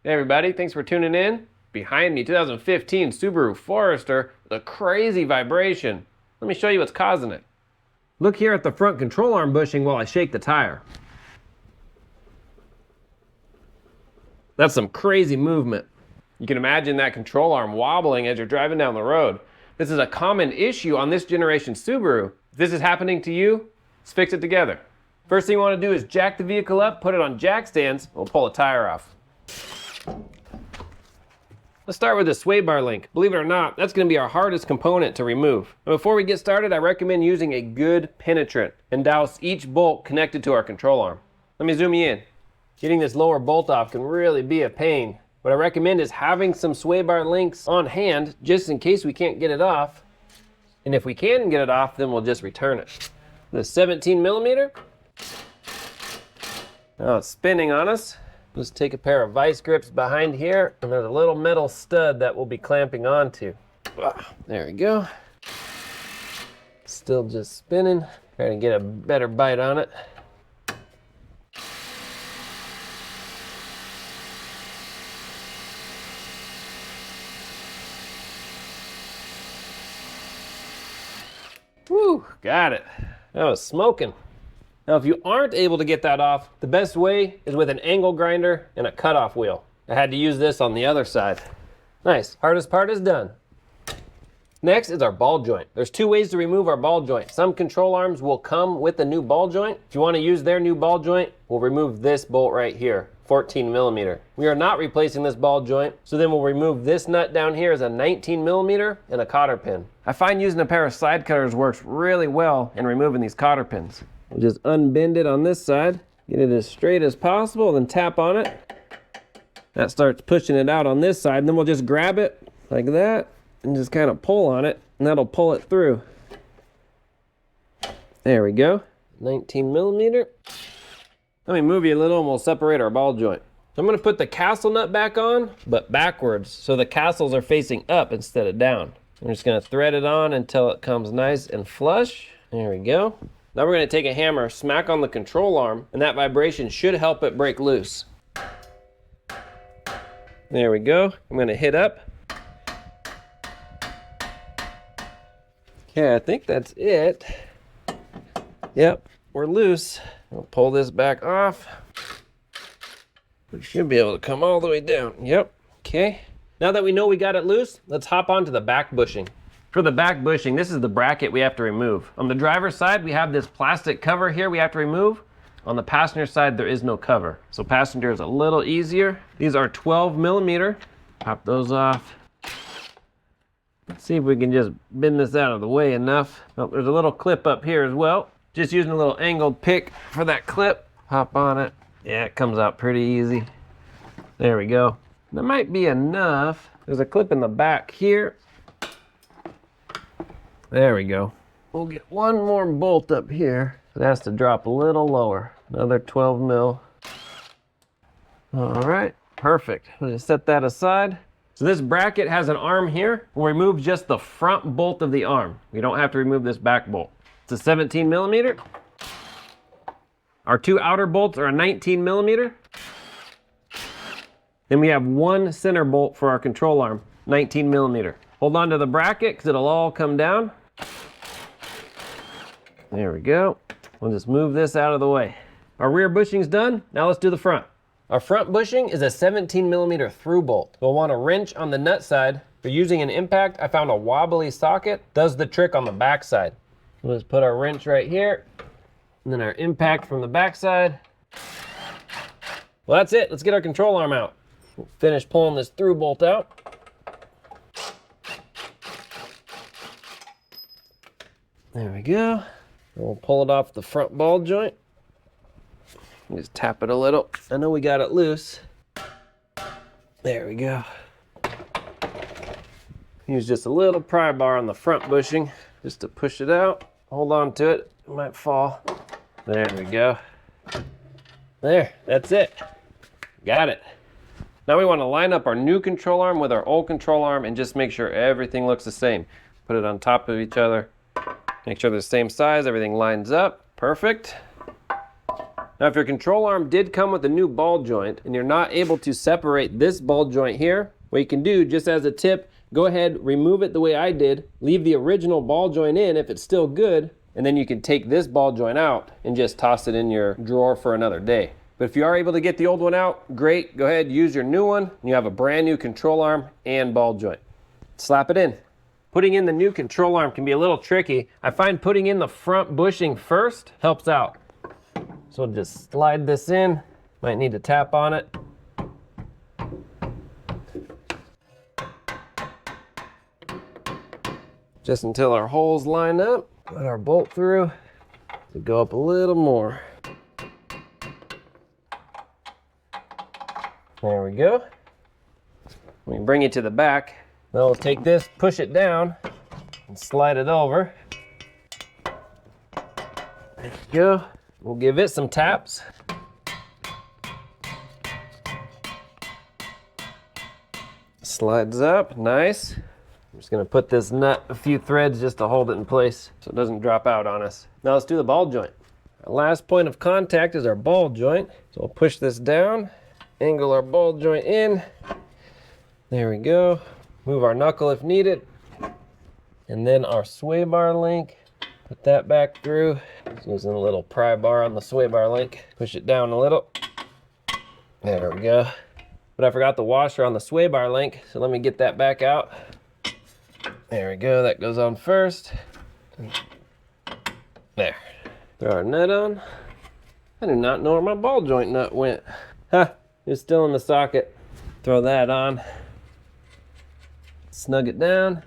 Hey everybody, thanks for tuning in. Behind me, 2015 Subaru Forester with a crazy vibration. Let me show you what's causing it. Look here at the front control arm bushing while I shake the tire. That's some crazy movement. You can imagine that control arm wobbling as you're driving down the road. This is a common issue on this generation Subaru. If this is happening to you, let's fix it together. First thing you want to do is jack the vehicle up, put it on jack stands, and we'll pull the tire off. Let's start with the sway bar link. Believe it or not, that's going to be our hardest component to remove. And before we get started, I recommend using a good penetrant and douse each bolt connected to our control arm. Let me zoom you in. Getting this lower bolt off can really be a pain. What I recommend is having some sway bar links on hand just in case we can't get it off. And if we can get it off, then we'll just return it. The 17 millimeter. Now it's spinning on us. Let's take a pair of vice grips behind here, and there's a little metal stud that we'll be clamping onto. There we go. Still just spinning. Trying to get a better bite on it. Woo, got it. That was smoking. Now, if you aren't able to get that off, the best way is with an angle grinder and a cutoff wheel. I had to use this on the other side. Nice, hardest part is done. Next is our ball joint. There's two ways to remove our ball joint. Some control arms will come with a new ball joint. If you want to use their new ball joint, we'll remove this bolt right here, 14 millimeter. We are not replacing this ball joint, so then we'll remove this nut down here as a 19 millimeter and a cotter pin. I find using a pair of slide cutters works really well in removing these cotter pins. We'll just unbend it on this side, get it as straight as possible, then tap on it. That starts pushing it out on this side, and then we'll just grab it like that and just kind of pull on it, and that'll pull it through. There we go, 19 millimeter. Let me move you a little and we'll separate our ball joint. So I'm going to put the castle nut back on, but backwards, so the castles are facing up instead of down. I'm just going to thread it on until it comes nice and flush. There we go. Now we're going to take a hammer, smack on the control arm, and that vibration should help it break loose. There we go. I'm going to hit up. Okay, I think that's it. Yep, we're loose. We'll pull this back off. We should be able to come all the way down. Yep, okay. Now that we know we got it loose, let's hop onto the back bushing. For the back bushing, this is the bracket we have to remove. On the driver's side, we have this plastic cover here we have to remove. On the passenger side, there is no cover. So passenger is a little easier. These are 12 millimeter. Pop those off. Let's see if we can just bend this out of the way enough. Oh, there's a little clip up here as well. Just using a little angled pick for that clip. Hop on it. Yeah, it comes out pretty easy. There we go. That might be enough. There's a clip in the back here. There we go. We'll get one more bolt up here. It has to drop a little lower. Another 12 mil. All right, perfect. We'll just set that aside. So this bracket has an arm here. We'll remove just the front bolt of the arm. We don't have to remove this back bolt. It's a 17 millimeter. Our two outer bolts are a 19 millimeter. Then we have one center bolt for our control arm, 19 millimeter. Hold on to the bracket because it'll all come down. There we go. We'll just move this out of the way. Our rear bushing's done. Now let's do the front. Our front bushing is a 17 millimeter through bolt. We'll want a wrench on the nut side. For using an impact, I found a wobbly socket. Does the trick on the back side. We'll just put our wrench right here. And then our impact from the back side. Well, that's it. Let's get our control arm out. We'll finish pulling this through bolt out. There we go. We'll pull it off the front ball joint. Just tap it a little. I know we got it loose. There we go. Use just a little pry bar on the front bushing just to push it out. Hold on to it. It might fall. There we go. There, that's it. Got it. Now we want to line up our new control arm with our old control arm and just make sure everything looks the same. Put it on top of each other. Make sure they're the same size, everything lines up. Perfect. Now, if your control arm did come with a new ball joint and you're not able to separate this ball joint here, what you can do, just as a tip, go ahead, remove it the way I did, leave the original ball joint in if it's still good, and then you can take this ball joint out and just toss it in your drawer for another day. But if you are able to get the old one out, great, go ahead, use your new one, and you have a brand new control arm and ball joint. Slap it in. Putting in the new control arm can be a little tricky. I find putting in the front bushing first helps out. So we'll just slide this in. Might need to tap on it. Just until our holes line up. Put our bolt through to go up a little more. There we go. We can bring it to the back. Now we'll take this, push it down, and slide it over. There we go. We'll give it some taps. Slides up, nice. I'm just gonna put this nut a few threads just to hold it in place so it doesn't drop out on us. Now let's do the ball joint. Our last point of contact is our ball joint. So we'll push this down, angle our ball joint in. There we go. Move our knuckle if needed. And then our sway bar link, put that back through. Just using a little pry bar on the sway bar link. Push it down a little. There we go. But I forgot the washer on the sway bar link, so let me get that back out. There we go, that goes on first. There. Throw our nut on. I do not know where my ball joint nut went. Huh, it's still in the socket. Throw that on. Snug it down.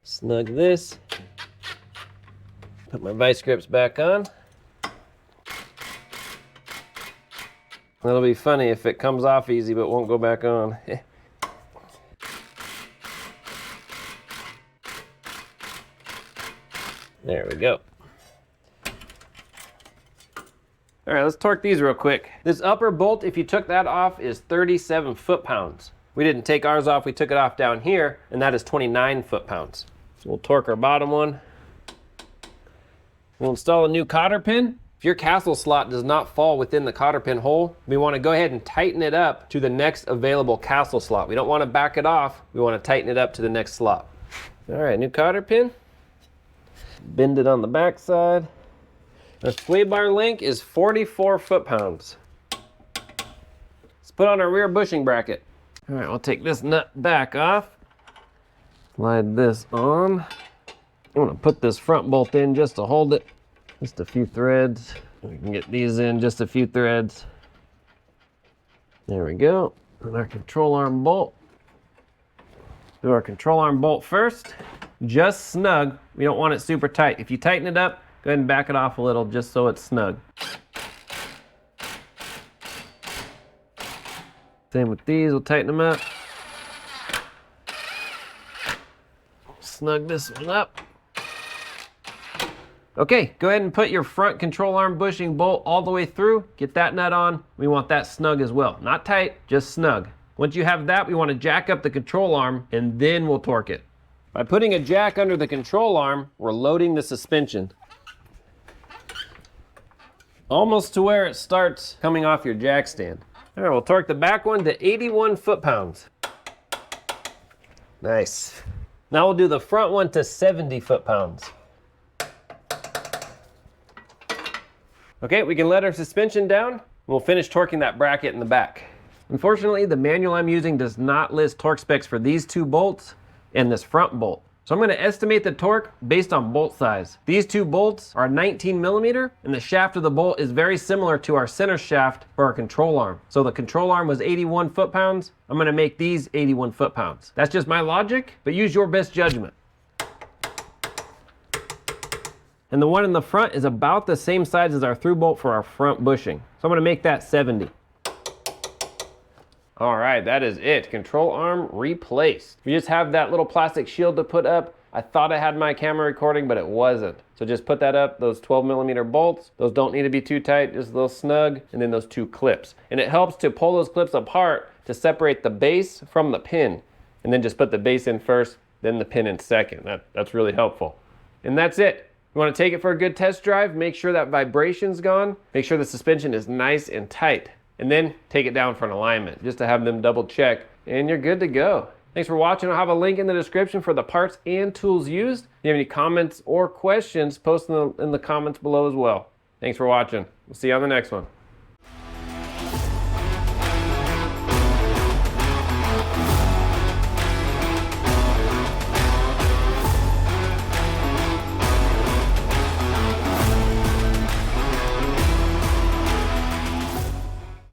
Snug this. Put my vice grips back on. That'll be funny if it comes off easy but won't go back on. There we go. All right, let's torque these real quick. This upper bolt, if you took that off, is 37 foot-pounds. We didn't take ours off, we took it off down here, and that is 29 foot-pounds. So we'll torque our bottom one. We'll install a new cotter pin. If your castle slot does not fall within the cotter pin hole, we want to go ahead and tighten it up to the next available castle slot. We don't want to back it off, we want to tighten it up to the next slot. All right, new cotter pin. Bend it on the back side. The sway bar link is 44 foot-pounds. Let's put on our rear bushing bracket. All right, we'll take this nut back off. Slide this on. I'm gonna put this front bolt in just to hold it. Just a few threads. We can get these in, just a few threads. There we go. And our control arm bolt. Do our control arm bolt first. Just snug. We don't want it super tight. If you tighten it up, go ahead and back it off a little just so it's snug. Same with these, we'll tighten them up. Snug this one up. Okay, go ahead and put your front control arm bushing bolt all the way through. Get that nut on. We want that snug as well. Not tight, just snug. Once you have that, we want to jack up the control arm and then we'll torque it. By putting a jack under the control arm, we're loading the suspension. Almost to where it starts coming off your jack stand. All right, we'll torque the back one to 81 foot-pounds. Nice. Now we'll do the front one to 70 foot-pounds. Okay, we can let our suspension down, and we'll finish torquing that bracket in the back. Unfortunately, the manual I'm using does not list torque specs for these two bolts and this front bolt. So I'm gonna estimate the torque based on bolt size. These two bolts are 19 millimeter, and the shaft of the bolt is very similar to our center shaft for our control arm. So the control arm was 81 foot-pounds. I'm gonna make these 81 foot-pounds. That's just my logic, but use your best judgment. And the one in the front is about the same size as our through bolt for our front bushing. So I'm gonna make that 70. All right, that is it. Control arm replaced. We just have that little plastic shield to put up. I thought I had my camera recording, but it wasn't. So just put that up, those 12 millimeter bolts. Those don't need to be too tight, just a little snug, and then those two clips. And it helps to pull those clips apart to separate the base from the pin. And then just put the base in first, then the pin in second. That's really helpful. And that's it. You want to take it for a good test drive, make sure that vibration's gone, make sure the suspension is nice and tight, and then take it down for an alignment just to have them double check, and you're good to go. Thanks for watching. I'll have a link in the description for the parts and tools used. If you have any comments or questions, post them in the comments below as well. Thanks for watching. We'll see you on the next one.